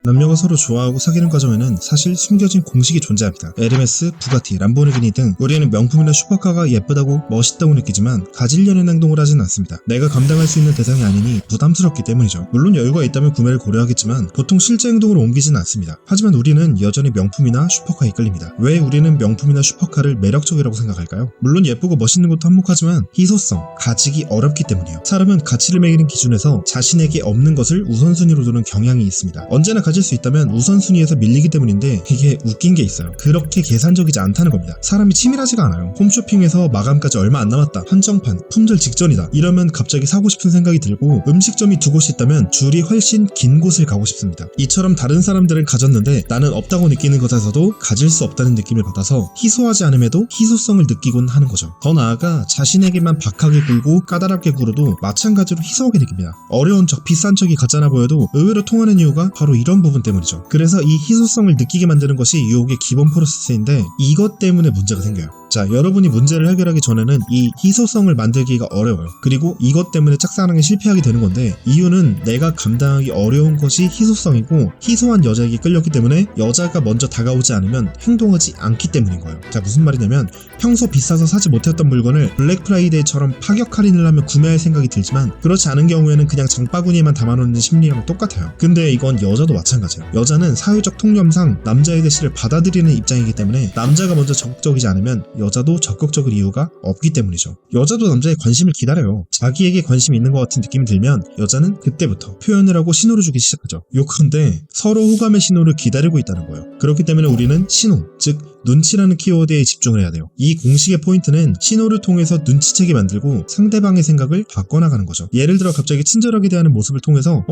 남녀가 서로 좋아하고 사귀는 과정에는 사실 숨겨진 공식이 존재합니다. 에르메스, 부가티, 람보르기니 등 우리는 명품이나 슈퍼카가 예쁘다고 멋있다고 느끼지만 가지려는 행동을 하진 않습니다. 내가 감당할 수 있는 대상이 아니니 부담스럽기 때문이죠. 물론 여유가 있다면 구매를 고려하겠지만 보통 실제 행동으로 옮기진 않습니다. 하지만 우리는 여전히 명품이나 슈퍼카에 끌립니다. 왜 우리는 명품이나 슈퍼카를 매력적이라고 생각할까요? 물론 예쁘고 멋있는 것도 한몫하지만 희소성, 가지기 어렵기 때문이에요. 사람은 가치를 매기는 기준에서 자신에게 없는 것을 우선순위로 두는 경향이 있습니다. 언제나 가질 수 있다면 우선순위에서 밀리기 때문인데 이게 웃긴 게 있어요. 그렇게 계산적이지 않다는 겁니다. 사람이 치밀하지가 않아요. 홈쇼핑에서 마감까지 얼마 안 남았다, 한정판, 품절 직전이다 이러면 갑자기 사고 싶은 생각이 들고 음식점이 두 곳이 있다면 줄이 훨씬 긴 곳을 가고 싶습니다. 이처럼 다른 사람들은 가졌는데 나는 없다고 느끼는 것에서도 가질 수 없다는 느낌을 받아서 희소하지 않음에도 희소성을 느끼곤 하는 거죠. 더 나아가 자신에게만 박하게 굴고 까다롭게 굴어도 마찬가지로 희소하게 느낍니다. 어려운 척, 비싼 척이 가짜나 보여도 의외로 통하는 이유가 바로 이런 부분 때문이죠. 그래서 이 희소성을 느끼게 만드는 것이 유혹의 기본 프로세스인데 이것 때문에 문제가 생겨요. 자, 여러분이 문제를 해결하기 전에는 이 희소성을 만들기가 어려워요. 그리고 이것 때문에 짝사랑에 실패하게 되는 건데 이유는 내가 감당하기 어려운 것이 희소성이고 희소한 여자에게 끌렸기 때문에 여자가 먼저 다가오지 않으면 행동하지 않기 때문인 거예요. 자, 무슨 말이냐면 평소 비싸서 사지 못했던 물건을 블랙 프라이데이처럼 파격 할인을 하면 구매할 생각이 들지만 그렇지 않은 경우에는 그냥 장바구니에만 담아놓는 심리랑 똑같아요. 근데 이건 여자도 마찬가지예요. 여자는 사회적 통념상 남자의 대시를 받아들이는 입장이기 때문에 남자가 먼저 적극적이지 않으면 여자도 적극적일 이유가 없기 때문이죠. 여자도 남자의 관심을 기다려요. 자기에게 관심이 있는 것 같은 느낌이 들면 여자는 그때부터 표현을 하고 신호를 주기 시작하죠. 요컨대 서로 호감의 신호를 기다리고 있다는 거예요. 그렇기 때문에 우리는 신호, 즉 눈치라는 키워드에 집중을 해야 돼요. 이 공식의 포인트는 신호를 통해서 눈치채게 만들고 상대방의 생각을 바꿔나가는 거죠. 예를 들어 갑자기 친절하게 대하는 모습을 통해서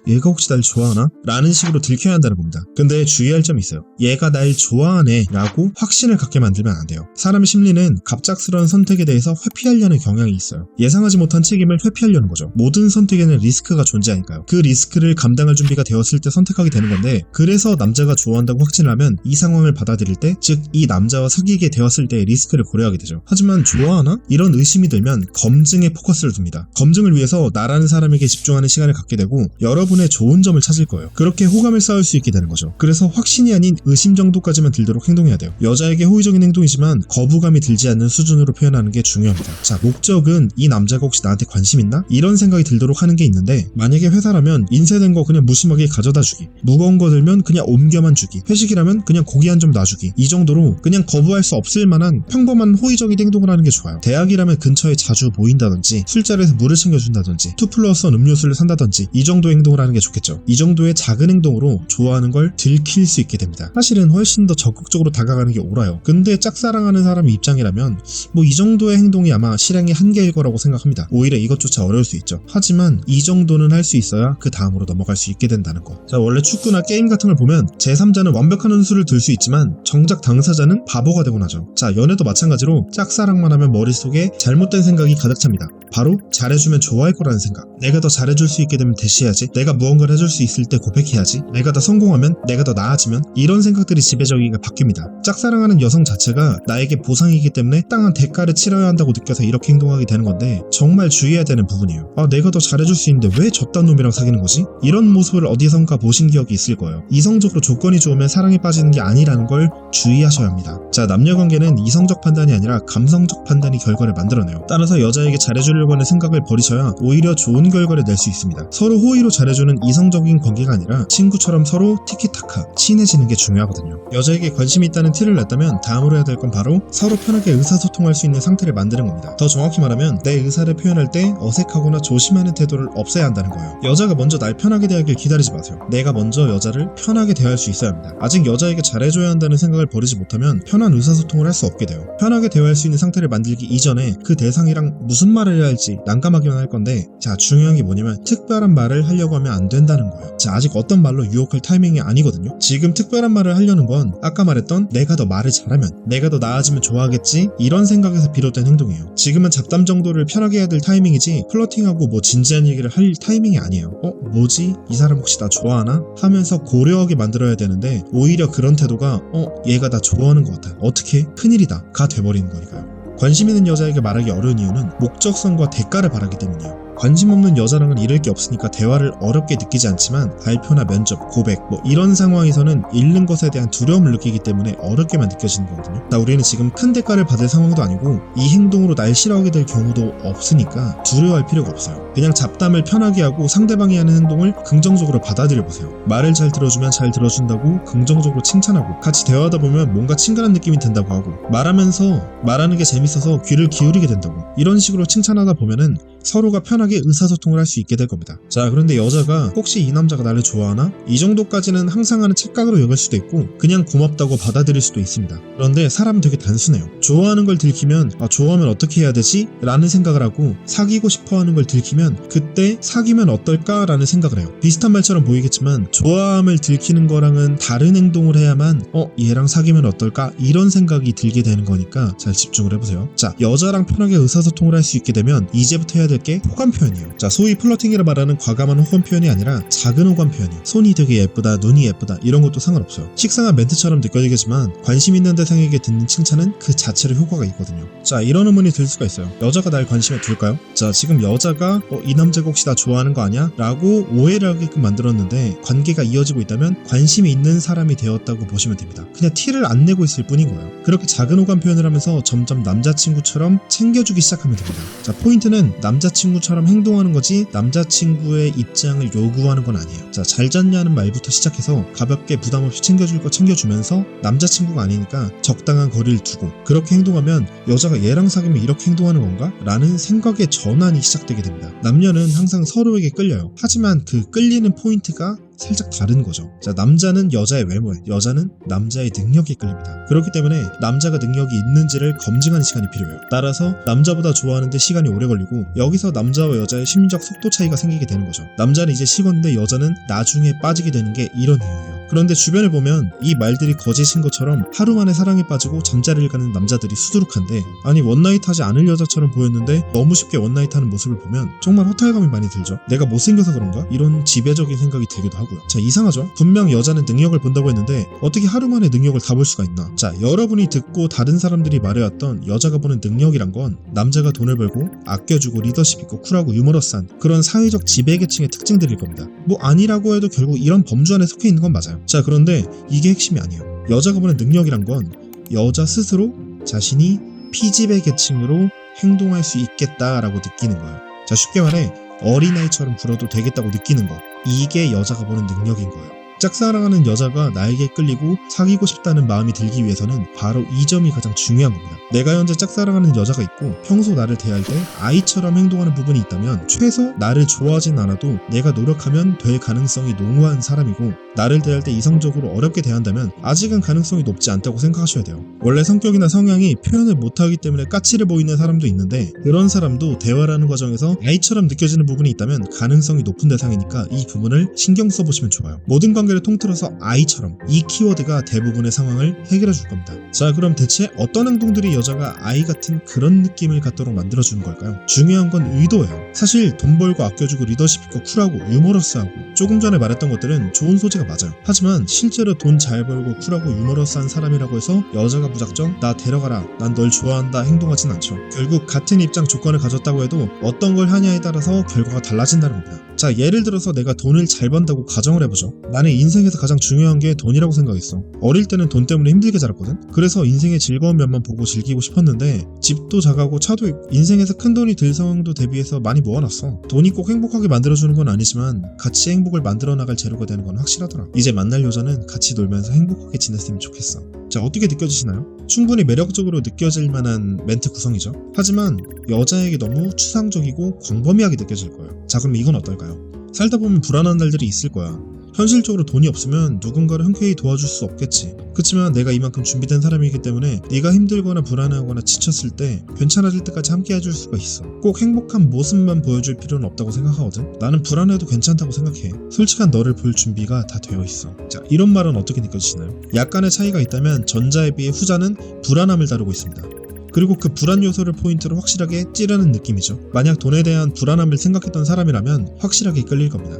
얘가 혹시 날 좋아하나? 라는 식으로 들켜야 한다는 겁니다. 근데 주의할 점이 있어요. 얘가 날 좋아하네 라고 확신을 갖게 만들면 안 돼요. 사람의 심리는 갑작스러운 선택에 대해서 회피하려는 경향이 있어요. 예상하지 못한 책임을 회피하려는 거죠. 모든 선택에는 리스크가 존재하니까요. 그 리스크를 감당할 준비가 되었을 때 선택하게 되는 건데 그래서 남자가 좋아한다고 확신을 하면 이 상황을 받아들일 때 즉 이 남자와 사귀게 되었을 때의 리스크를 고려하게 되죠. 하지만 좋아하나? 이런 의심이 들면 검증에 포커스를 둡니다. 검증을 위해서 나라는 사람에게 집중하는 시간을 갖게 되고 여러분의 좋은 점을 찾을 거예요. 그렇게 호감을 쌓을 수 있게 되는 거죠. 그래서 확신이 아닌 의심 정도까지만 들도록 행동해야 돼요. 여자에게 호의적인 행동이지만 거부감이 들지 않는 수준으로 표현하는 게 중요합니다. 자, 목적은 이 남자가 혹시 나한테 관심 있나? 이런 생각이 들도록 하는 게 있는데 만약에 회사라면 인쇄된 거 그냥 무심하게 가져다 주기, 무거운 거 들면 그냥 옮겨만 주기, 회식이라면 그냥 고기 한 점 놔주기, 이 정도로 그냥 거부할 수 없을 만한 평범한 호의적인 행동을 하는 게 좋아요. 대학이라면 근처에 자주 모인다든지 술자리에서 물을 챙겨준다든지 2+1 음료수를 산다든지 이 정도의 행동을 하는 게 좋겠죠. 이 정도의 작은 행동으로 좋아하는 걸 들킬 수 있게 됩니다. 사실은 훨씬 더 적극적으로 다가가는 게 옳아요. 근데 짝사랑하는 사람의 입장이라면 뭐 이 정도의 행동이 아마 실행의 한계일 거라고 생각합니다. 오히려 이것조차 어려울 수 있죠. 하지만 이 정도는 할 수 있어야 그 다음으로 넘어갈 수 있게 된다는 거. 자, 원래 축구나 게임 같은 걸 보면 제3자는 완벽한 운수를 들 수 있지만 정작 당사자는 바보가 되곤 하죠. 자, 연애도 마찬가지로 짝사랑만 하면 머릿속에 잘못된 생각이 가득 찹니다. 바로 잘해주면 좋아할 거라는 생각, 내가 더 잘해줄 수 있게 되면 대시해야지, 내가 무언가를 해줄 수 있을 때 고백해야지, 내가 더 성공하면, 내가 더 나아지면, 이런 생각들이 지배적이게 바뀝니다. 짝사랑하는 여성 자체가 나에게 보상이기 때문에 땅한 대가를 치러야 한다고 느껴서 이렇게 행동하게 되는 건데 정말 주의해야 되는 부분이에요. 내가 더 잘해줄 수 있는데 왜 저딴 놈이랑 사귀는 거지? 이런 모습을 어디선가 보신 기억이 있을 거예요. 이성적으로 조건이 좋으면 사랑에 빠지는 게 아니라는 걸 주의하셔야 합니다. 자, 남녀관계는 이성적 판단이 아니라 감성적 판단이 결과를 만들어내요. 따라서 여자에게 잘해주려고 하는 생각을 버리셔야 오히려 좋은 결과를 낼 수 있습니다. 서로 호의로 잘해주는 이성적인 관계가 아니라 친구처럼 서로 티키타카 친해지는 게 중요하거든요. 여자에게 관심이 있다는 티를 냈다면 다음으로 해야 될 건 바로 서로 편하게 의사소통할 수 있는 상태를 만드는 겁니다. 더 정확히 말하면 내 의사를 표현할 때 어색하거나 조심하는 태도를 없애야 한다는 거예요. 여자가 먼저 날 편하게 대하길 기다리지 마세요. 내가 먼저 여자를 편하게 대할 수 있어야 합니다. 아직 여자에게 잘해줘야 한다는 생각을 버리지 못하면 편한 의사소통을 할 수 없게 돼요. 편하게 대화할 수 있는 상태를 만들기 이전에 그 대상이랑 무슨 말을 해야 할지 난감하기만 할 건데, 자, 중요한 게 뭐냐면 특별한 말을 하려고 하면 안 된다는 거예요. 자, 아직 어떤 말로 유혹할 타이밍이 아니거든요. 지금 특별한 말을 하려는 건 아까 말했던 내가 더 말을 잘하면, 내가 더 나아지면 좋아하겠지, 이런 생각에서 비롯된 행동이에요. 지금은 잡담 정도를 편하게 해야 될 타이밍이지 플러팅하고 뭐 진지한 얘기를 할 타이밍이 아니에요. 뭐지? 이 사람 혹시 나 좋아하나? 하면서 고려하게 만들어야 되는데 오히려 그런 태도가 얘가 나 좋아하는 것 같아, 어떻게? 큰일이다 가 돼버리는 거니까요. 관심 있는 여자에게 말하기 어려운 이유는 목적성과 대가를 바라기 때문이에요. 관심 없는 여자랑은 이럴 게 없으니까 대화를 어렵게 느끼지 않지만 발표나 면접, 고백 이런 상황에서는 잃는 것에 대한 두려움을 느끼기 때문에 어렵게만 느껴지는 거거든요. 우리는 지금 큰 대가를 받을 상황도 아니고 이 행동으로 날 싫어하게 될 경우도 없으니까 두려워할 필요가 없어요. 그냥 잡담을 편하게 하고 상대방이 하는 행동을 긍정적으로 받아들여보세요. 말을 잘 들어주면 잘 들어준다고 긍정적으로 칭찬하고, 같이 대화하다 보면 뭔가 친근한 느낌이 든다고 하고, 말하면서 말하는 게 재밌어서 귀를 기울이게 된다고, 이런 식으로 칭찬하다 보면은 서로가 편하게 의사소통을 할 수 있게 될 겁니다. 자, 그런데 여자가 혹시 이 남자가 나를 좋아하나? 이 정도까지는 항상 하는 착각으로 여길 수도 있고 그냥 고맙다고 받아들일 수도 있습니다. 그런데 사람은 되게 단순해요. 좋아하는 걸 들키면 좋아하면 어떻게 해야 되지? 라는 생각을 하고, 사귀고 싶어하는 걸 들키면 그때 사귀면 어떨까? 라는 생각을 해요. 비슷한 말처럼 보이겠지만 좋아함을 들키는 거랑은 다른 행동을 해야만 얘랑 사귀면 어떨까? 이런 생각이 들게 되는 거니까 잘 집중을 해보세요. 자, 여자랑 편하게 의사소통을 할 수 있게 되면 이제부터 해야 될 게 호감 표현이에요. 자, 소위 플러팅이라 말하는 과감한 호감 표현이 아니라 작은 호감 표현이에요. 손이 되게 예쁘다, 눈이 예쁘다, 이런 것도 상관없어요. 식상한 멘트처럼 느껴지겠지만 관심 있는 대상에게 듣는 칭찬은 그 자체로 효과가 있거든요. 자, 이런 의문이 들 수가 있어요. 여자가 날 관심에 둘까요? 자, 지금 여자가 이 남자가 혹시 나 좋아하는 거 아니야? 라고 오해를 하게끔 만들었는데 관계가 이어지고 있다면 관심이 있는 사람이 되었다고 보시면 됩니다. 그냥 티를 안 내고 있을 뿐인 거예요. 그렇게 작은 호감 표현을 하면서 점점 남자친구처럼 챙겨주기 시작하면 됩니다. 자, 포인트는 남자친구처럼 행동하는 거지 남자친구의 입장을 요구하는 건 아니에요. 자, 잘 잤냐는 말부터 시작해서 가볍게 부담 없이 챙겨줄 거 챙겨주면서 남자친구가 아니니까 적당한 거리를 두고, 그렇게 행동하면 여자가 얘랑 사귀면 이렇게 행동하는 건가? 라는 생각의 전환이 시작되게 됩니다. 남녀는 항상 서로에게 끌려요. 하지만 그 끌리는 포인트가 살짝 다른 거죠. 자, 남자는 여자의 외모에, 여자는 남자의 능력에 끌립니다. 그렇기 때문에 남자가 능력이 있는지를 검증하는 시간이 필요해요. 따라서 남자보다 좋아하는데 시간이 오래 걸리고, 여기서 남자와 여자의 심리적 속도 차이가 생기게 되는 거죠. 남자는 이제 식었는데 여자는 나중에 빠지게 되는 게 이런 이유예요. 그런데 주변을 보면 이 말들이 거짓인 것처럼 하루 만에 사랑에 빠지고 잠자리를 가는 남자들이 수두룩한데, 아니 원나잇 하지 않을 여자처럼 보였는데 너무 쉽게 원나잇 하는 모습을 보면 정말 허탈감이 많이 들죠. 내가 못생겨서 그런가? 이런 지배적인 생각이 들기도 하고요. 자, 이상하죠? 분명 여자는 능력을 본다고 했는데 어떻게 하루 만에 능력을 다 볼 수가 있나? 자, 여러분이 듣고 다른 사람들이 말해왔던 여자가 보는 능력이란 건 남자가 돈을 벌고 아껴주고 리더십 있고 쿨하고 유머러스한 그런 사회적 지배계층의 특징들일 겁니다. 아니라고 해도 결국 이런 범주 안에 속해 있는 건 맞아요. 자, 그런데 이게 핵심이 아니에요. 여자가 보는 능력이란 건 여자 스스로 자신이 피지배 계층으로 행동할 수 있겠다라고 느끼는 거예요. 자, 쉽게 말해 어린아이처럼 굴어도 되겠다고 느끼는 거, 이게 여자가 보는 능력인 거예요. 짝사랑하는 여자가 나에게 끌리고 사귀고 싶다는 마음이 들기 위해서는 바로 이 점이 가장 중요한 겁니다. 내가 현재 짝사랑하는 여자가 있고 평소 나를 대할 때 아이처럼 행동하는 부분이 있다면 최소 나를 좋아하진 않아도 내가 노력하면 될 가능성이 농후한 사람이고, 나를 대할 때 이성적으로 어렵게 대한다면 아직은 가능성이 높지 않다고 생각하셔야 돼요. 원래 성격이나 성향이 표현을 못하기 때문에 까칠해 보이는 사람도 있는데, 그런 사람도 대화라는 과정에서 아이처럼 느껴지는 부분이 있다면 가능성이 높은 대상이니까 이 부분을 신경 써보시면 좋아요. 모든 관계를 통틀어서 아이처럼, 이 키워드가 대부분의 상황을 해결해 줄 겁니다. 자, 그럼 대체 어떤 행동들이 여자가 아이 같은 그런 느낌을 갖도록 만들어주는 걸까요? 중요한 건 의도예요. 사실 돈 벌고 아껴주고 리더십 있고 쿨하고 유머러스하고, 조금 전에 말했던 것들은 좋은 소재가 맞아요. 하지만 실제로 돈 잘 벌고 쿨하고 유머러스한 사람이라고 해서 여자가 무작정 나 데려가라, 난 널 좋아한다 행동하진 않죠. 결국 같은 입장 조건을 가졌다고 해도 어떤 걸 하냐에 따라서 결과가 달라진다는 겁니다. 자, 예를 들어서 내가 돈을 잘 번다고 가정을 해보죠. 나는 인생에서 가장 중요한 게 돈이라고 생각했어. 어릴 때는 돈 때문에 힘들게 자랐거든. 그래서 인생의 즐거운 면만 보고 즐기고 싶었는데, 집도 작아고 차도 있고 인생에서 큰 돈이 들 상황도 대비해서 많이 모아놨어. 돈이 꼭 행복하게 만들어주는 건 아니지만 같이 행복을 만들어 나갈 재료가 되는 건 확실하더라. 이제 만날 여자는 같이 놀면서 행복하게 지냈으면 좋겠어. 자, 어떻게 느껴지시나요? 충분히 매력적으로 느껴질 만한 멘트 구성이죠. 하지만 여자에게 너무 추상적이고 광범위하게 느껴질 거예요. 자, 그럼 이건 어떨까요? 살다 보면 불안한 날들이 있을 거야. 현실적으로 돈이 없으면 누군가를 흔쾌히 도와줄 수 없겠지. 그치만 내가 이만큼 준비된 사람이기 때문에 네가 힘들거나 불안해하거나 지쳤을 때 괜찮아질 때까지 함께 해줄 수가 있어. 꼭 행복한 모습만 보여줄 필요는 없다고 생각하거든. 나는 불안해도 괜찮다고 생각해. 솔직한 너를 볼 준비가 다 되어 있어. 자, 이런 말은 어떻게 느껴지시나요? 약간의 차이가 있다면 전자에 비해 후자는 불안함을 다루고 있습니다. 그리고 그 불안 요소를 포인트로 확실하게 찌르는 느낌이죠. 만약 돈에 대한 불안함을 생각했던 사람이라면 확실하게 끌릴 겁니다.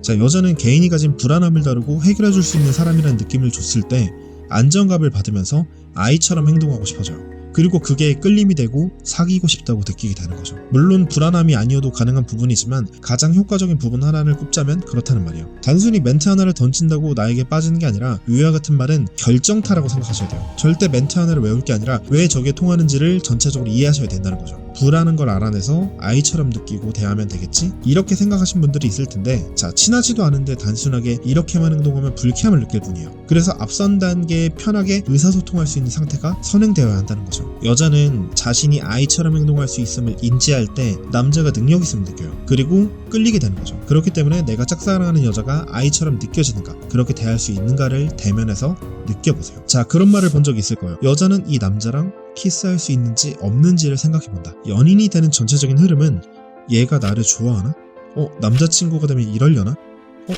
자, 여자는 개인이 가진 불안함을 다루고 해결해줄 수 있는 사람이라는 느낌을 줬을 때 안정감을 받으면서 아이처럼 행동하고 싶어져요. 그리고 그게 끌림이 되고 사귀고 싶다고 느끼게 되는 거죠. 물론 불안함이 아니어도 가능한 부분이지만 가장 효과적인 부분 하나를 꼽자면 그렇다는 말이에요. 단순히 멘트 하나를 던진다고 나에게 빠지는 게 아니라 위와 같은 말은 결정타라고 생각하셔야 돼요. 절대 멘트 하나를 외울 게 아니라 왜 저게 통하는지를 전체적으로 이해하셔야 된다는 거죠. 불안한 걸 알아내서 아이처럼 느끼고 대하면 되겠지? 이렇게 생각하신 분들이 있을 텐데, 자, 친하지도 않은데 단순하게 이렇게만 행동하면 불쾌함을 느낄 뿐이에요. 그래서 앞선 단계에 편하게 의사소통할 수 있는 상태가 선행되어야 한다는 거죠. 여자는 자신이 아이처럼 행동할 수 있음을 인지할 때 남자가 능력 있음을 느껴요. 그리고 끌리게 되는 거죠. 그렇기 때문에 내가 짝사랑하는 여자가 아이처럼 느껴지는가, 그렇게 대할 수 있는가를 대면해서 느껴보세요. 자, 그런 말을 본 적이 있을 거예요. 여자는 이 남자랑 키스할 수 있는지 없는지를 생각해본다. 연인이 되는 전체적인 흐름은 얘가 나를 좋아하나? 남자친구가 되면 이러려나?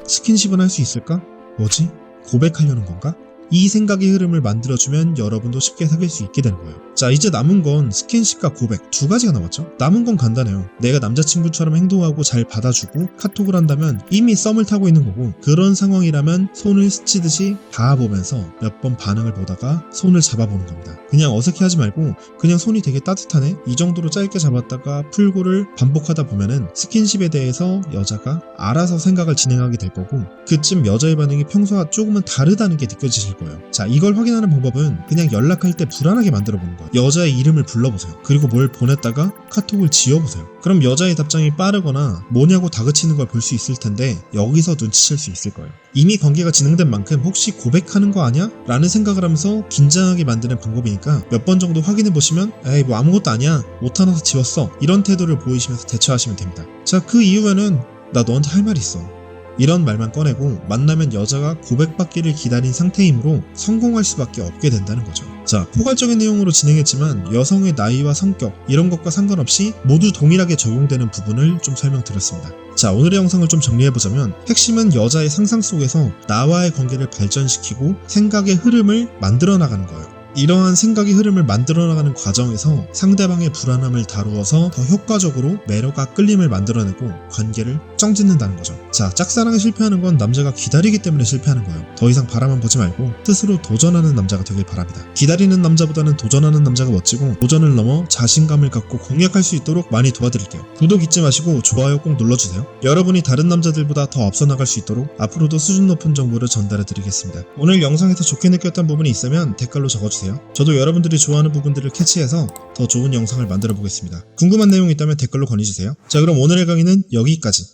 스킨십은 할 수 있을까? 뭐지? 고백하려는 건가? 이 생각의 흐름을 만들어주면 여러분도 쉽게 사귈 수 있게 되는 거예요. 자, 이제 남은 건 스킨십과 고백 두 가지가 남았죠. 남은 건 간단해요. 내가 남자친구처럼 행동하고 잘 받아주고 카톡을 한다면 이미 썸을 타고 있는 거고, 그런 상황이라면 손을 스치듯이 닿아보면서 몇 번 반응을 보다가 손을 잡아보는 겁니다. 그냥 어색해하지 말고 그냥 손이 되게 따뜻하네? 이 정도로 짧게 잡았다가 풀고를 반복하다 보면은 스킨십에 대해서 여자가 알아서 생각을 진행하게 될 거고, 그쯤 여자의 반응이 평소와 조금은 다르다는 게 느껴지실 거예요. 자, 이걸 확인하는 방법은 그냥 연락할 때 불안하게 만들어 보는 거예요. 여자의 이름을 불러보세요. 그리고 뭘 보냈다가 카톡을 지워보세요. 그럼 여자의 답장이 빠르거나 뭐냐고 다그치는 걸 볼 수 있을 텐데, 여기서 눈치챌 수 있을 거예요. 이미 관계가 진행된 만큼 혹시 고백하는 거 아니야? 라는 생각을 하면서 긴장하게 만드는 방법이니까 몇 번 정도 확인해 보시면 에이 뭐 아무것도 아니야, 못하나서 지웠어, 이런 태도를 보이시면서 대처하시면 됩니다. 자, 그 이후에는 나 너한테 할 말 있어, 이런 말만 꺼내고 만나면 여자가 고백받기를 기다린 상태이므로 성공할 수밖에 없게 된다는 거죠. 자, 포괄적인 내용으로 진행했지만 여성의 나이와 성격 이런 것과 상관없이 모두 동일하게 적용되는 부분을 좀 설명드렸습니다. 자, 오늘의 영상을 좀 정리해보자면 핵심은 여자의 상상 속에서 나와의 관계를 발전시키고 생각의 흐름을 만들어 나가는 거예요. 이러한 생각의 흐름을 만들어 나가는 과정에서 상대방의 불안함을 다루어서 더 효과적으로 매력과 끌림을 만들어내고 관계를 정짓는다는 거죠. 자, 짝사랑에 실패하는 건 남자가 기다리기 때문에 실패하는 거예요. 더 이상 바라만 보지 말고 스스로 도전하는 남자가 되길 바랍니다. 기다리는 남자보다는 도전하는 남자가 멋지고, 도전을 넘어 자신감을 갖고 공략할 수 있도록 많이 도와드릴게요. 구독 잊지 마시고 좋아요 꼭 눌러주세요. 여러분이 다른 남자들보다 더 앞서 나갈 수 있도록 앞으로도 수준 높은 정보를 전달해 드리겠습니다. 오늘 영상에서 좋게 느꼈던 부분이 있으면 댓글로 적어주세요. 저도 여러분들이 좋아하는 부분들을 캐치해서 더 좋은 영상을 만들어 보겠습니다. 궁금한 내용이 있다면 댓글로 건의주세요. 자, 그럼 오늘의 강의는 여기까지.